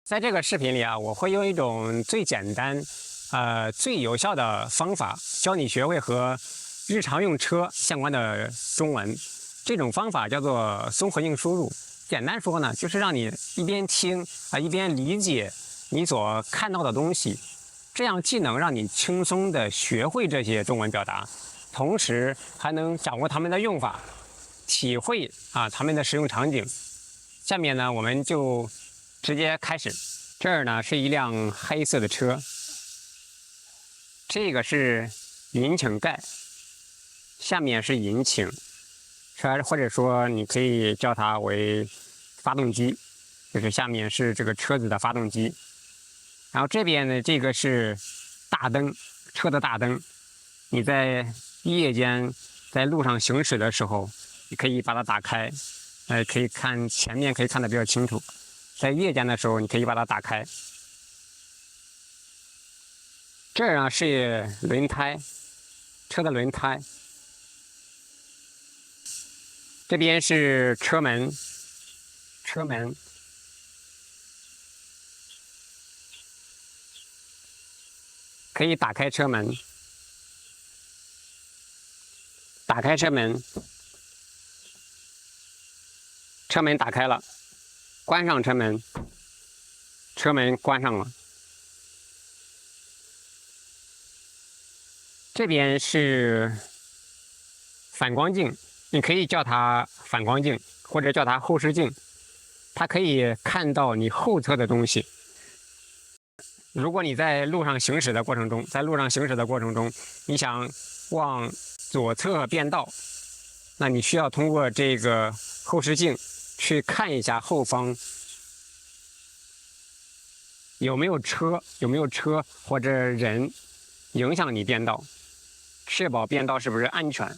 在这个视频里啊，我会用一种最简单、最有效的方法，教你学会和日常用车相关的中文。这种方法叫做综合性输入。简单说呢，就是让你一边听一边理解你所看到的东西，这样既能让你轻松地学会这些中文表达，同时还能掌握它们的用法，体会它们的使用场景。下面呢，我们就直接开始。这儿呢是一辆黑色的车，这个是引擎盖，下面是引擎，或者说你可以叫它为发动机，就是下面是这个车子的发动机。然后这边呢，这个是大灯，车的大灯。你在夜间在路上行驶的时候，你可以把它打开，可以看前面，可以看得比较清楚。在夜间的时候，你可以把它打开。这儿呢是轮胎，车的轮胎。这边是车门，车门。可以打开车门，打开车门，车门打开了，关上车门，车门关上了。这边是反光镜，你可以叫它反光镜，或者叫它后视镜，它可以看到你后侧的东西。如果你在路上行驶的过程中，你想往左侧变道，那你需要通过这个后视镜去看一下后方有没有车或者人影响你变道，确保变道是不是安全。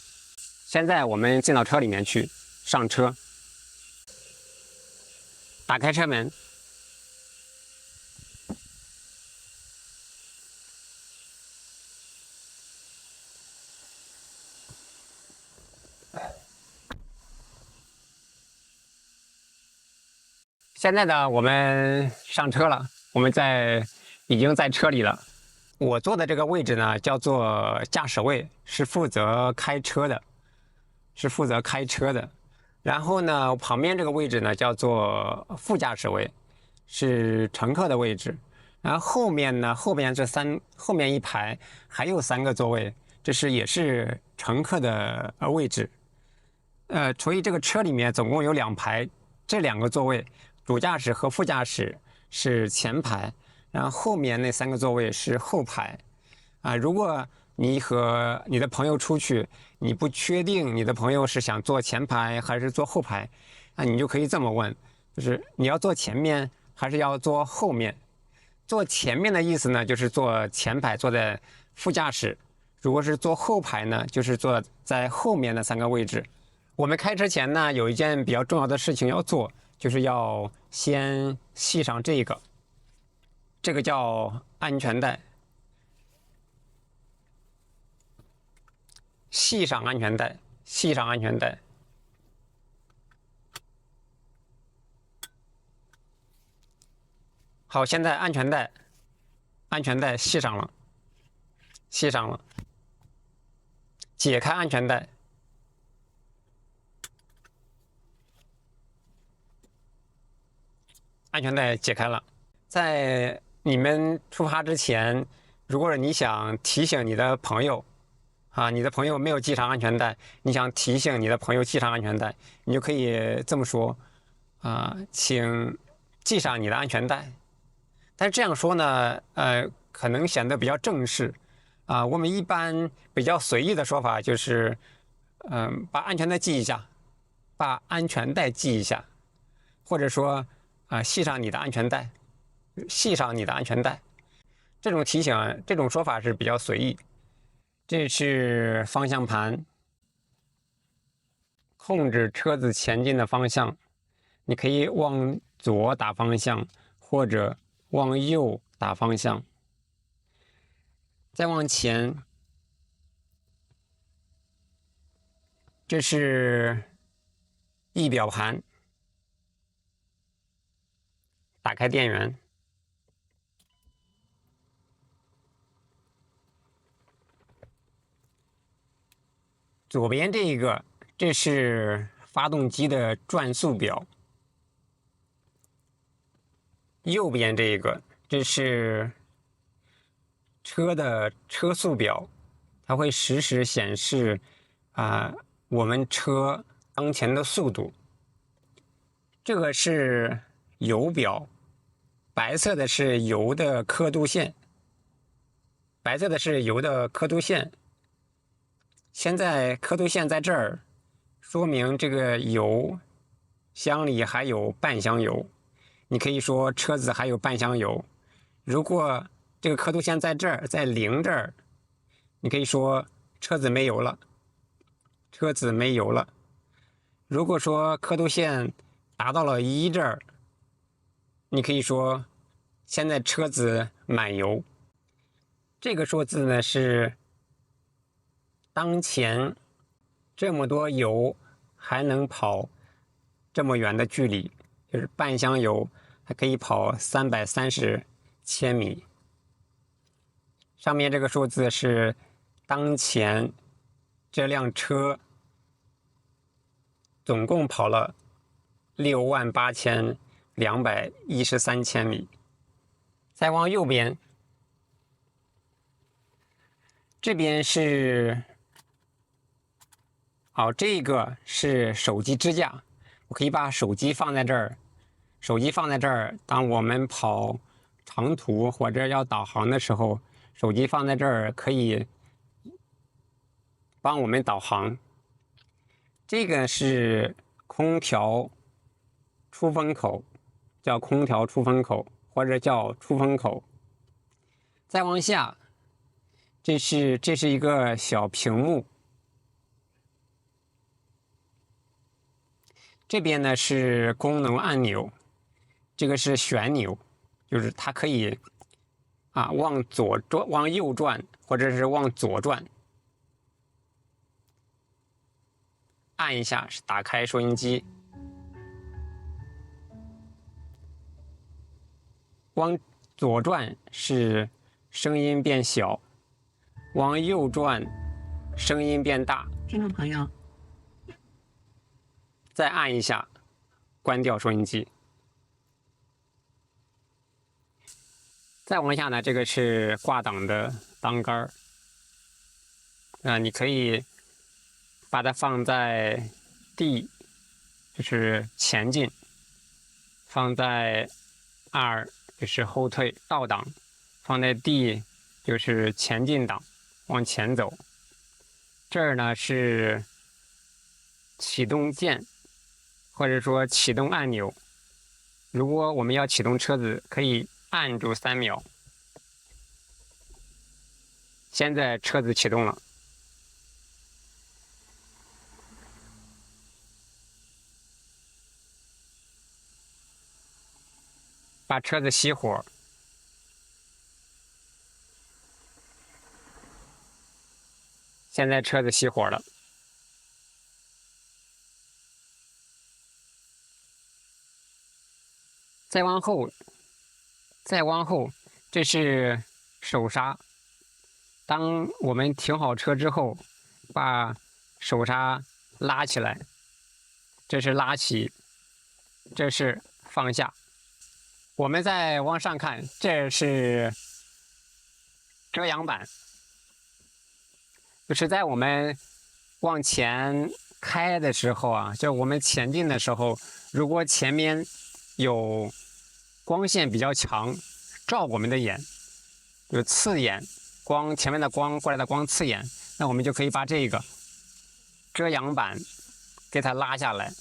现在我们进到车里面去，上车，打开车门。现在呢，我们上车了，我们已经在车里了。我坐的这个位置呢，叫做驾驶位，是负责开车的，然后呢，旁边这个位置呢，叫做副驾驶位，是乘客的位置。然后后面呢，后面一排还有3个座位，也是乘客的位置。所以这个车里面总共有2排，这2个座位，主驾驶和副驾驶是前排，然后后面那3个座位是后排。如果你和你的朋友出去，你不确定你的朋友是想坐前排还是坐后排，你就可以这么问，就是你要坐前面还是要坐后面？坐前面的意思呢，就是坐前排，坐在副驾驶；如果是坐后排呢，就是坐在后面的3个位置。我们开车前呢，有一件比较重要的事情要做，就是要先系上这个叫安全带，系上安全带。好，现在安全带系上了，解开安全带。安全带解开了。在你们出发之前，如果你想提醒你的朋友，你的朋友没有系上安全带，你想提醒你的朋友系上安全带，你就可以这么说，请系上你的安全带。但是这样说呢，可能显得比较正式，我们一般比较随意的说法就是，把安全带系一下，或者说系上你的安全带，这种提醒，这种说法是比较随意。这是方向盘，控制车子前进的方向，你可以往左打方向，或者往右打方向。再往前，这是仪表盘，打开电源，左边这一个，这是发动机的转速表；右边这一个，这是车的车速表，它会实时显示我们车当前的速度。这个是油表，白色的是油的刻度线，现在刻度线在这儿，说明这个油箱里还有半箱油。你可以说车子还有半箱油。如果这个刻度线在这儿，在0这儿，你可以说车子没油了。如果说刻度线达到了1这儿，你可以说现在车子满油。这个数字呢是当前这么多油还能跑这么远的距离，就是半箱油还可以跑330千米。上面这个数字是当前这辆车总共跑了68213千米。再往右边，这边是这个是手机支架，我可以把手机放在这儿。当我们跑长途或者要导航的时候，手机放在这儿可以帮我们导航。这个是空调出风口，叫空调出风口或者叫出风口。再往下，这是一个小屏幕。这边呢是功能按钮，这个是旋钮，就是它可以往左转、往右转，或者是往左转。按一下是打开收音机，往左转是声音变小，往右转声音变大。听众朋友，再按一下，关掉收音机。再往下呢，这个是挂档的档杆你可以把它放在 D， 就是前进；放在 R， 就是后退倒档；放在 D， 就是前进档，往前走。这儿呢是启动键，或者说启动按钮。如果我们要启动车子，可以按住3秒。现在车子启动了。把车子熄火。现在车子熄火了。再往后，这是手刹。当我们停好车之后，把手刹拉起来，这是拉起，这是放下。我们再往上看，这是遮阳板，就是在我们往前开的时候就我们前进的时候，如果前面有光线比较强，照我们的眼，有刺眼光，前面的光过来的光刺眼，那我们就可以把这个遮阳板给它拉下来，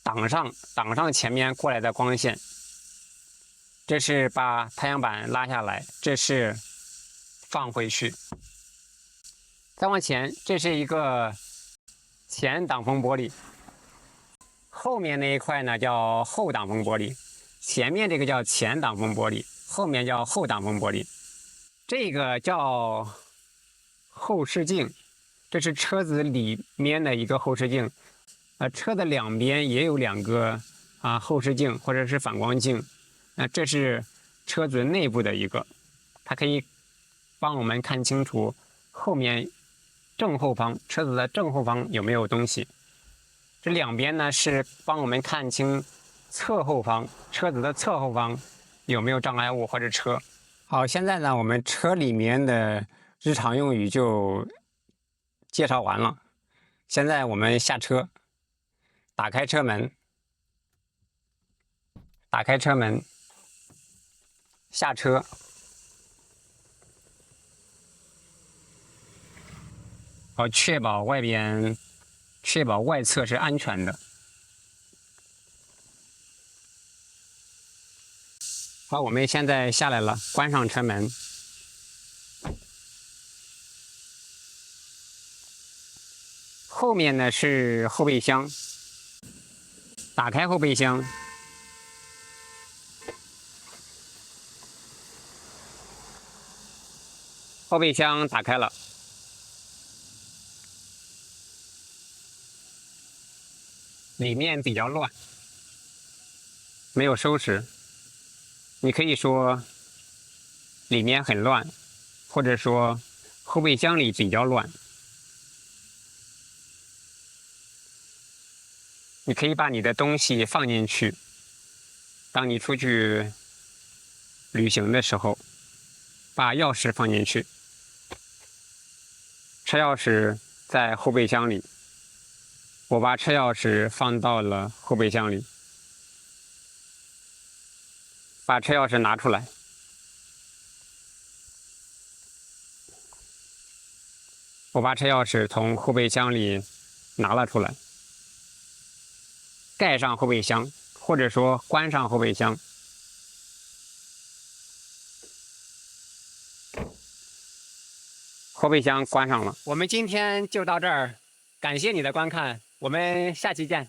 挡上前面过来的光线。这是把太阳板拉下来，这是放回去。再往前，这是一个前挡风玻璃，后面那一块呢叫后挡风玻璃，前面这个叫前挡风玻璃，后面叫后挡风玻璃。这个叫后视镜，这是车子里面的一个后视镜。车的两边也有2个后视镜或者是反光镜。这是车子内部的一个，它可以帮我们看清楚后面正后方，车子的正后方有没有东西。这两边呢是帮我们看清侧后方，车子的侧后方有没有障碍物或者车。好，现在呢我们车里面的日常用语就介绍完了。现在我们下车，打开车门，下车。好，确保外侧是安全的。好，我们现在下来了，关上车门。后面呢是后备箱，打开后备箱，后备箱打开了。里面比较乱，没有收拾。你可以说里面很乱，或者说后备箱里比较乱。你可以把你的东西放进去，当你出去旅行的时候，把钥匙放进去。车钥匙在后备箱里，我把车钥匙放到了后备箱里。把车钥匙拿出来，我把车钥匙从后备箱里拿了出来，盖上后备箱，或者说关上后备箱。后备箱关上了。我们今天就到这儿，感谢你的观看，我们下期见。